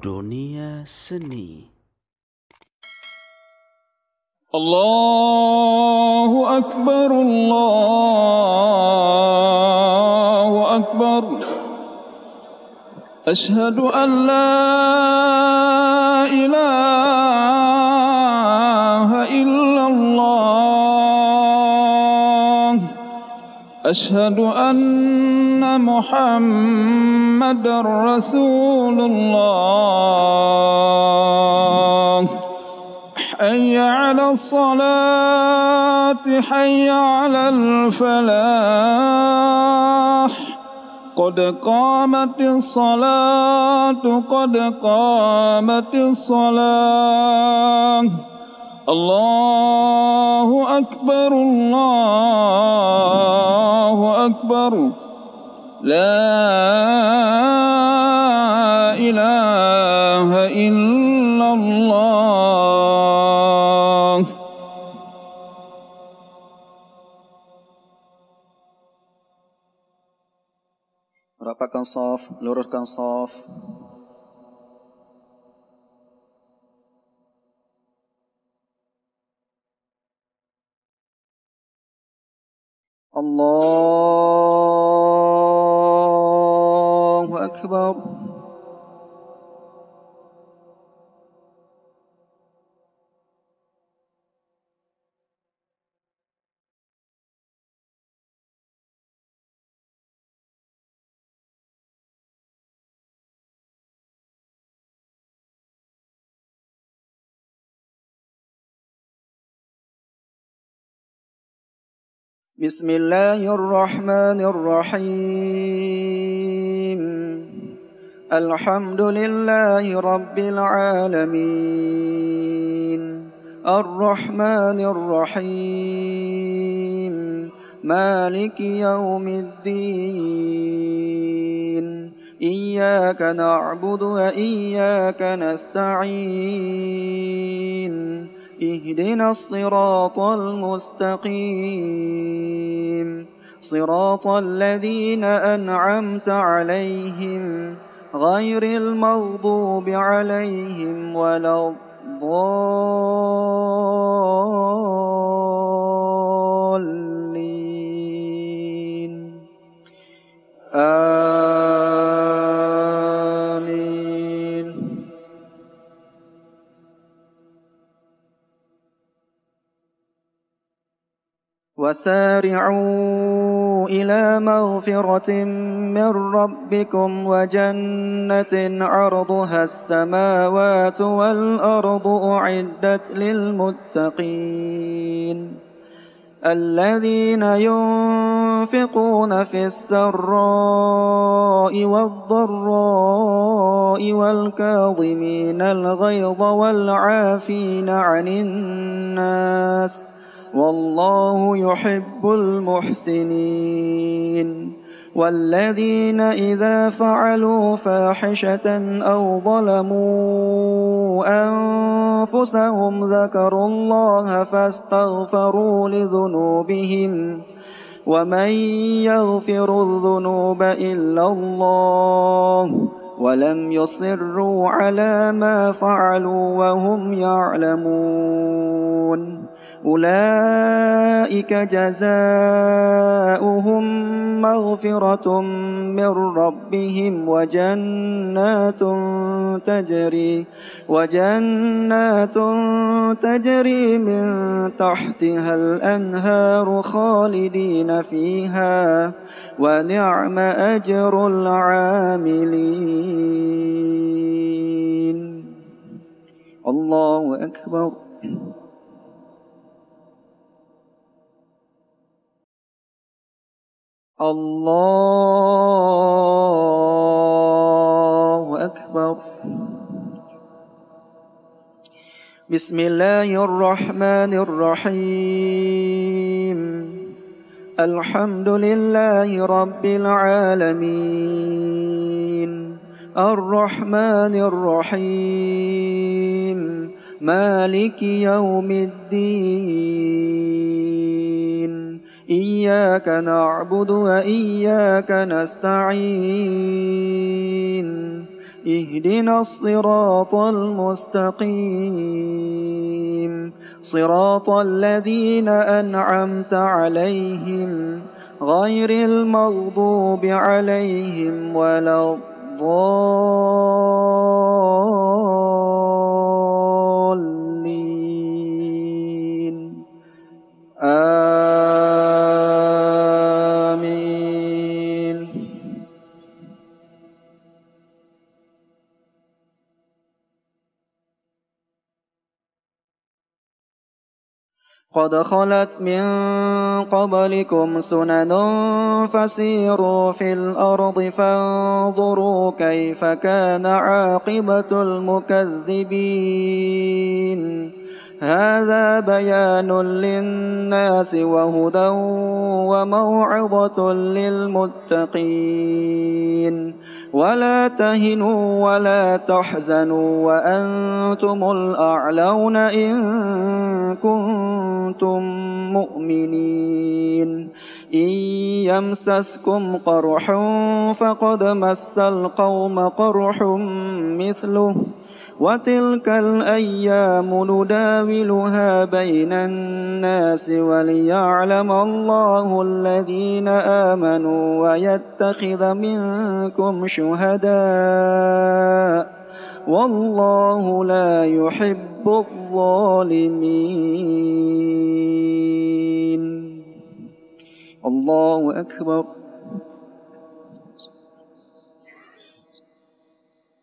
Dunia Seni. Allahu Akbar, Allahu Akbar. Ashhadu an la ilaha illallah. Ashhadu anna Muhammadar Rasulullah. حي على الصلاة حي على الفلاح قد قامت الصلاة قد قامت الصلاة الله أكبر الله أكبر لا إله إلا الله. Rapatkan shaf, luruskan shaf. Allahu Akbar. بسم الله الرحمن الرحيم. الحمد لله رب العالمين الرحمن الرحيم مالك يوم الدين إياك نعبد وإياك نستعين اهدنا الصراط المستقيم صراط الذين أنعمت عليهم غير المغضوب عليهم ولا الضالين آمين. وسارعوا إلى مغفرة من ربكم وجنة عرضها السماوات والأرض أعدت للمتقين الذين ينفقون في السراء والضراء والكاظمين الغيظ والعافين عن الناس والله يحب المحسنين والذين إذا فعلوا فاحشة أو ظلموا أنفسهم ذكروا الله فاستغفروا لذنوبهم ومن يغفر الذنوب إلا الله ولم يصروا على ما فعلوا وهم يعلمون أولئك جزاؤهم مغفرة من ربهم وجنات تجري من تحتها الأنهار خالدين فيها ونعم أجر العاملين. الله أكبر. الله أكبر. بسم الله الرحمن الرحيم. الحمد لله رب العالمين الرحمن الرحيم مالك يوم الدين إياك نعبد وإياك نستعين اهدنا الصراط المستقيم صراط الذين أنعمت عليهم غير المغضوب عليهم ولا الضالين آمين. قد خلت من قبلكم سنن فسيروا في الأرض فانظروا كيف كان عاقبة المكذبين هذا بيان للناس وهدى وموعظة للمتقين ولا تهنوا ولا تحزنوا وأنتم الأعلون إن كنتم مؤمنين إن يمسسكم قرح فقد مس القوم قرح مثله وتلك الأيام نداولها بين الناس وليعلم الله الذين آمنوا ويتخذ منكم شهداء والله لا يحب الظالمين. الله أكبر.